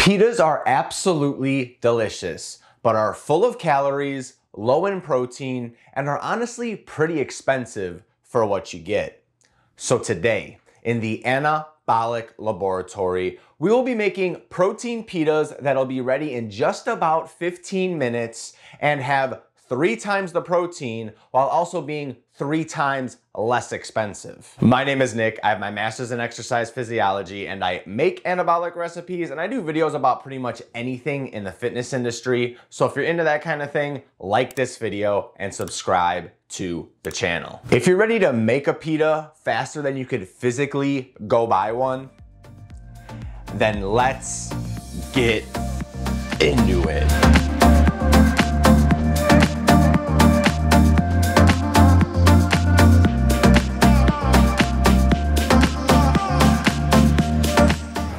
Pitas are absolutely delicious, but are full of calories, low in protein, and are honestly pretty expensive for what you get. So today, in the Anabolic Laboratory, we will be making protein pitas that'll be ready in just about 15 minutes and have 3 times the protein while also being 3 times less expensive. My name is Nick. I have my master's in exercise physiology and I make anabolic recipes and I do videos about pretty much anything in the fitness industry. So if you're into that kind of thing, like this video and subscribe to the channel. If you're ready to make a pita faster than you could physically go buy one, then let's get into it.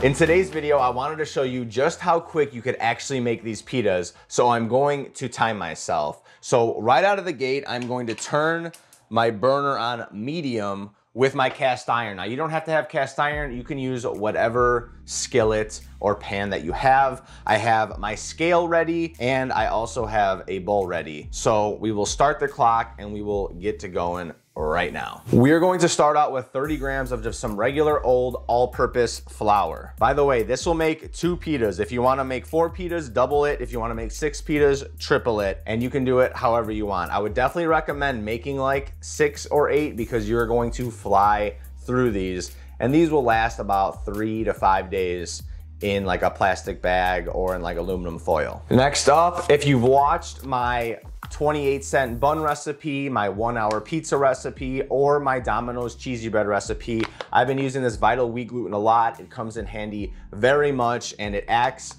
In today's video, I wanted to show you just how quick you could actually make these pitas, so I'm going to time myself. So right out of the gate, I'm going to turn my burner on medium with my cast iron. Now you don't have to have cast iron, you can use whatever skillet or pan that you have. I have my scale ready and I also have a bowl ready. So we will start the clock and we will get to going right now. We're going to start out with 30 grams of just some regular old all-purpose flour. By the way, this will make 2 pitas. If you wanna make 4 pitas, double it. If you wanna make 6 pitas, triple it. And you can do it however you want. I would definitely recommend making like 6 or 8 because you're going to fly through these. And these will last about 3 to 5 days in like a plastic bag or in like aluminum foil. Next up, if you've watched my 28-cent bun recipe, my 1-hour pizza recipe, or my Domino's cheesy bread recipe, I've been using this Vital Wheat Gluten a lot. It comes in handy very much and it acts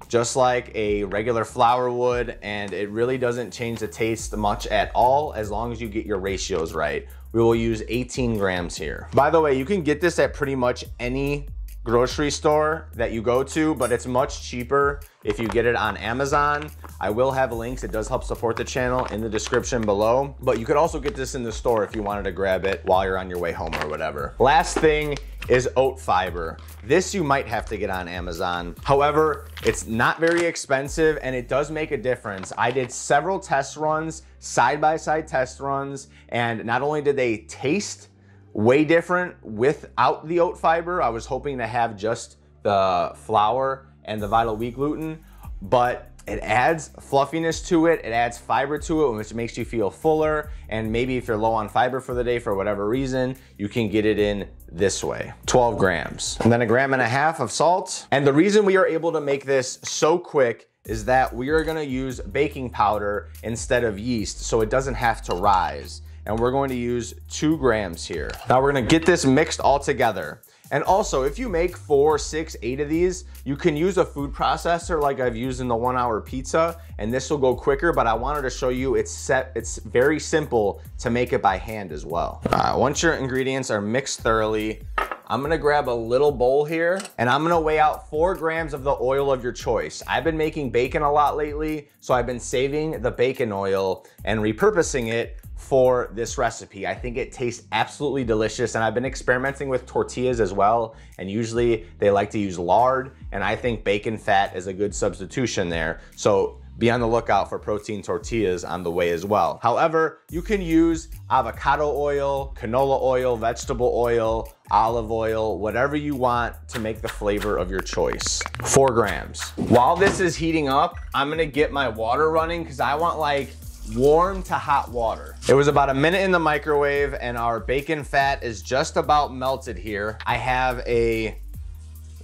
just like a regular flour would, and it really doesn't change the taste much at all as long as you get your ratios right. We will use 18 grams here. By the way, you can get this at pretty much any grocery store that you go to, but it's much cheaper if you get it on Amazon. I will have links, it does help support the channel, in the description below, but you could also get this in the store if you wanted to grab it while you're on your way home or whatever. Last thing is oat fiber. This you might have to get on Amazon. However, it's not very expensive and it does make a difference. I did several test runs, side-by-side test runs, and not only did they taste way different without the oat fiber. I was hoping to have just the flour and the Vital Wheat Gluten, but it adds fluffiness to it, it adds fiber to it, which makes you feel fuller, and maybe if you're low on fiber for the day for whatever reason, you can get it in this way. 12 grams. And then 1.5 grams of salt. And the reason we are able to make this so quick is that we are gonna use baking powder instead of yeast, so it doesn't have to rise. And we're going to use 2 grams here. Now we're gonna get this mixed all together. And also, if you make 4, 6, 8 of these, you can use a food processor like I've used in the 1-hour pizza, and this will go quicker, but I wanted to show you it's very simple to make it by hand as well. Once your ingredients are mixed thoroughly, I'm gonna grab a little bowl here and I'm gonna weigh out 4 grams of the oil of your choice. I've been making bacon a lot lately, so I've been saving the bacon oil and repurposing it for this recipe. I think it tastes absolutely delicious, and I've been experimenting with tortillas as well, and usually they like to use lard, and I think bacon fat is a good substitution there. So be on the lookout for protein tortillas on the way as well. However, you can use avocado oil, canola oil, vegetable oil, olive oil, whatever you want to make the flavor of your choice. 4 grams. While this is heating up, I'm gonna get my water running because I want like warm to hot water. It was about 1 minute in the microwave and our bacon fat is just about melted here. I have a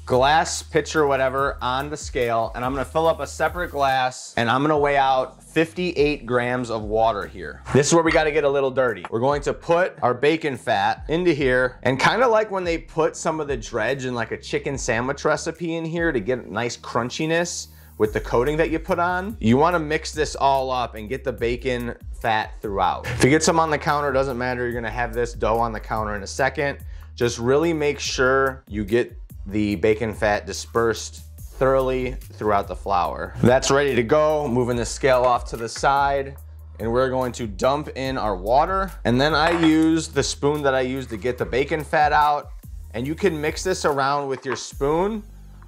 glass pitcher, whatever, on the scale, and I'm gonna fill up a separate glass and I'm gonna weigh out 58 grams of water here. This is where we gotta get a little dirty. We're going to put our bacon fat into here, and kind of like when they put some of the dredge in like a chicken sandwich recipe in here to get nice crunchiness with the coating that you put on, you wanna mix this all up and get the bacon fat throughout. If you get some on the counter, it doesn't matter, you're gonna have this dough on the counter in a second. Just really make sure you get the bacon fat dispersed thoroughly throughout the flour. That's ready to go. Moving the scale off to the side, and we're going to dump in our water. And then I use the spoon that I used to get the bacon fat out, and you can mix this around with your spoon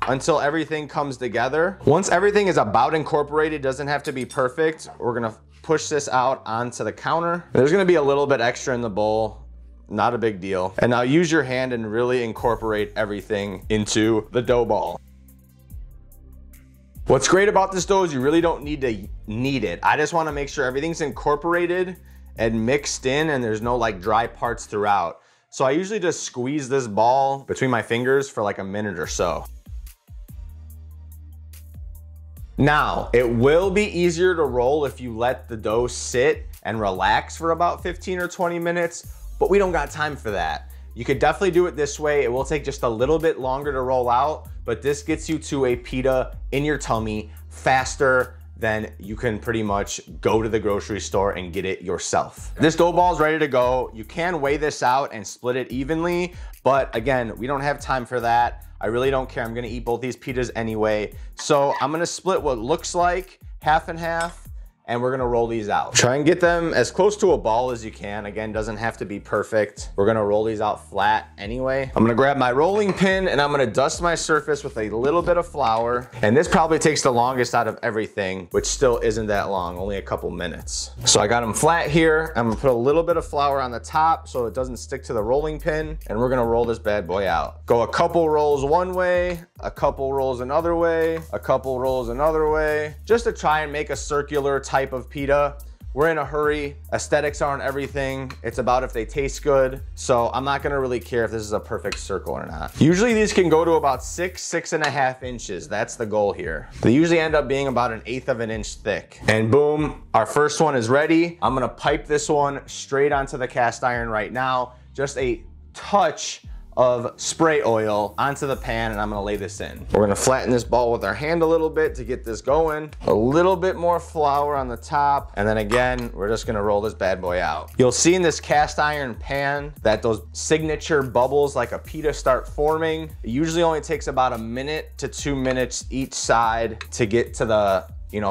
until everything comes together. Once everything is about incorporated, doesn't have to be perfect, we're gonna push this out onto the counter. There's gonna be a little bit extra in the bowl, not a big deal. And now use your hand and really incorporate everything into the dough ball. What's great about this dough is you really don't need to knead it. I just wanna make sure everything's incorporated and mixed in and there's no like dry parts throughout. So I usually just squeeze this ball between my fingers for like a minute or so. Now, it will be easier to roll if you let the dough sit and relax for about 15 or 20 minutes, but we don't got time for that. You could definitely do it this way. It will take just a little bit longer to roll out, but this gets you to a pita in your tummy faster than you can pretty much go to the grocery store and get it yourself. This dough ball is ready to go. You can weigh this out and split it evenly, but again, we don't have time for that. I really don't care. I'm gonna eat both these pitas anyway. So I'm gonna split what looks like half and half, and we're gonna roll these out. Try and get them as close to a ball as you can. Again, doesn't have to be perfect. We're gonna roll these out flat anyway. I'm gonna grab my rolling pin and I'm gonna dust my surface with a little bit of flour. And this probably takes the longest out of everything, which still isn't that long, only a couple minutes. So I got them flat here. I'm gonna put a little bit of flour on the top so it doesn't stick to the rolling pin, and we're gonna roll this bad boy out. Go a couple rolls one way, a couple rolls another way, a couple rolls another way, just to try and make a circular type of pita. We're in a hurry. Aesthetics aren't everything. It's about if they taste good. So I'm not gonna really care if this is a perfect circle or not. Usually these can go to about 6.5 inches. That's the goal here. They usually end up being about 1/8 of an inch thick. And boom, our first one is ready. I'm gonna pipe this one straight onto the cast iron right now. Just a touch of spray oil onto the pan, and I'm gonna lay this in. We're gonna flatten this ball with our hand a little bit to get this going. A little bit more flour on the top, and then again, we're just gonna roll this bad boy out. You'll see in this cast iron pan that those signature bubbles like a pita start forming. It usually only takes about 1 minute to 2 minutes each side to get to the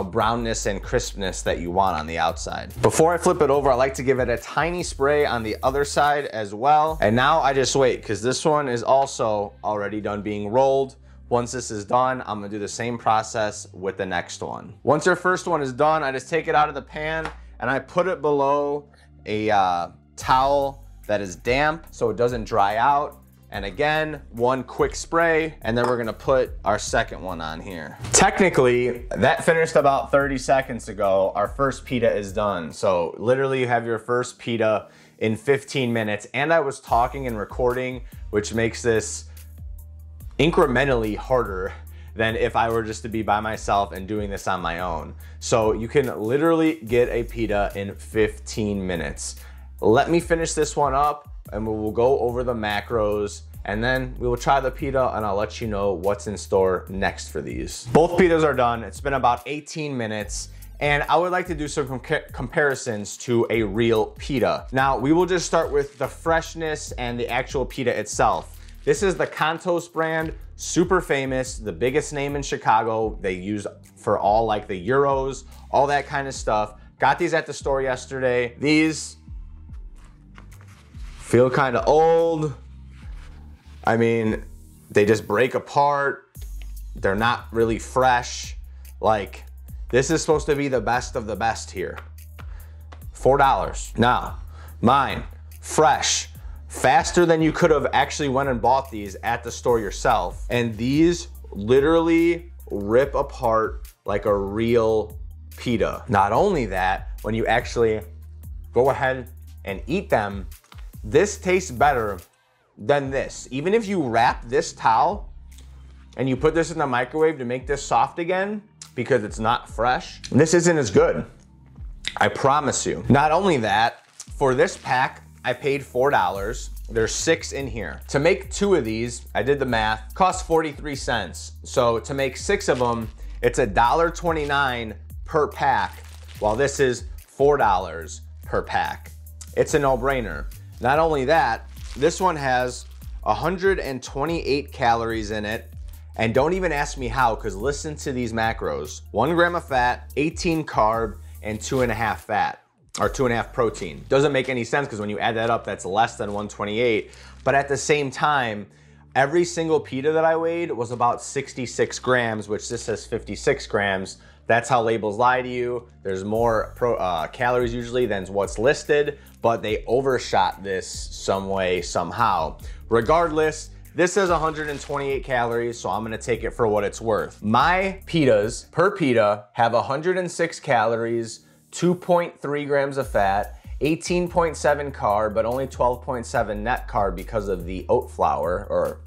brownness and crispness that you want on the outside. Before I flip it over, I like to give it a tiny spray on the other side as well. And now I just wait, because this one is also already done being rolled. Once this is done, I'm gonna do the same process with the next one. Once your first one is done, I just take it out of the pan and I put it below a towel that is damp so it doesn't dry out. And again, one quick spray, and then we're gonna put our second one on here. Technically, that finished about 30 seconds ago. Our first pita is done. So literally you have your first pita in 15 minutes. And I was talking and recording, which makes this incrementally harder than if I were just to be by myself and doing this on my own. So you can literally get a pita in 15 minutes. Let me finish this one up, and we will go over the macros, and then we will try the pita, and I'll let you know what's in store next for these. Both pitas are done. It's been about 18 minutes, and I would like to do some comparisons to a real pita. Now, we will just start with the freshness and the actual pita itself. This is the Cantos brand, super famous, the biggest name in Chicago. They use for all like the Euros, all that kind of stuff. Got these at the store yesterday. These feel kind of old. I mean, they just break apart. They're not really fresh. Like, this is supposed to be the best of the best here. $4. Now, mine, fresh, faster than you could have actually went and bought these at the store yourself. And these literally rip apart like a real pita. Not only that, when you actually go ahead and eat them, this tastes better than this. Even if you wrap this towel and you put this in the microwave to make this soft again, because it's not fresh, this isn't as good. I promise you. Not only that, for this pack, I paid $4. There's 6 in here. To make 2 of these, I did the math, cost 43 cents. So to make 6 of them, it's $1.29 per pack, while this is $4 per pack. It's a no-brainer. Not only that, this one has 128 calories in it, and don't even ask me how, because listen to these macros. 1 gram of fat, 18 carb, and 2.5 fat, or 2.5 protein. Doesn't make any sense, because when you add that up, that's less than 128. But at the same time, every single pita that I weighed was about 66 grams, which this says 56 grams. That's how labels lie to you. There's more calories usually than what's listed, but they overshot this some way, somehow. Regardless, this says 128 calories, so I'm gonna take it for what it's worth. My pitas per pita have 106 calories, 2.3 grams of fat, 18.7 carb, but only 12.7 net carb because of the oat flour or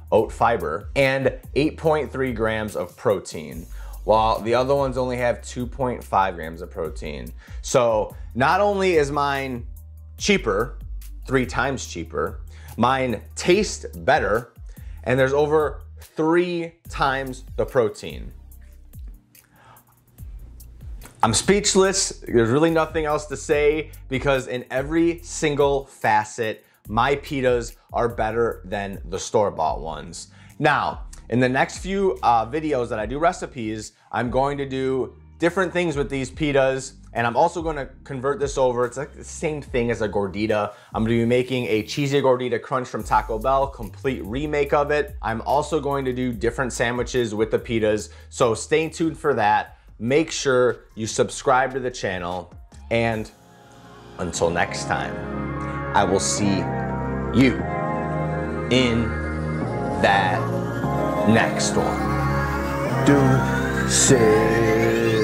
oat fiber, and 8.3 grams of protein, while the other ones only have 2.5 grams of protein. So not only is mine cheaper, 3 times cheaper, mine tastes better, and there's over 3 times the protein. I'm speechless. There's really nothing else to say because in every single facet, my pitas are better than the store-bought ones. Now, in the next few videos that I do recipes, I'm going to do different things with these pitas, and I'm also gonna convert this over. It's like the same thing as a gordita. I'm gonna be making a cheesy gordita crunch from Taco Bell, complete remake of it. I'm also going to do different sandwiches with the pitas, so stay tuned for that. Make sure you subscribe to the channel, and until next time, I will see you in that next one. Deuces.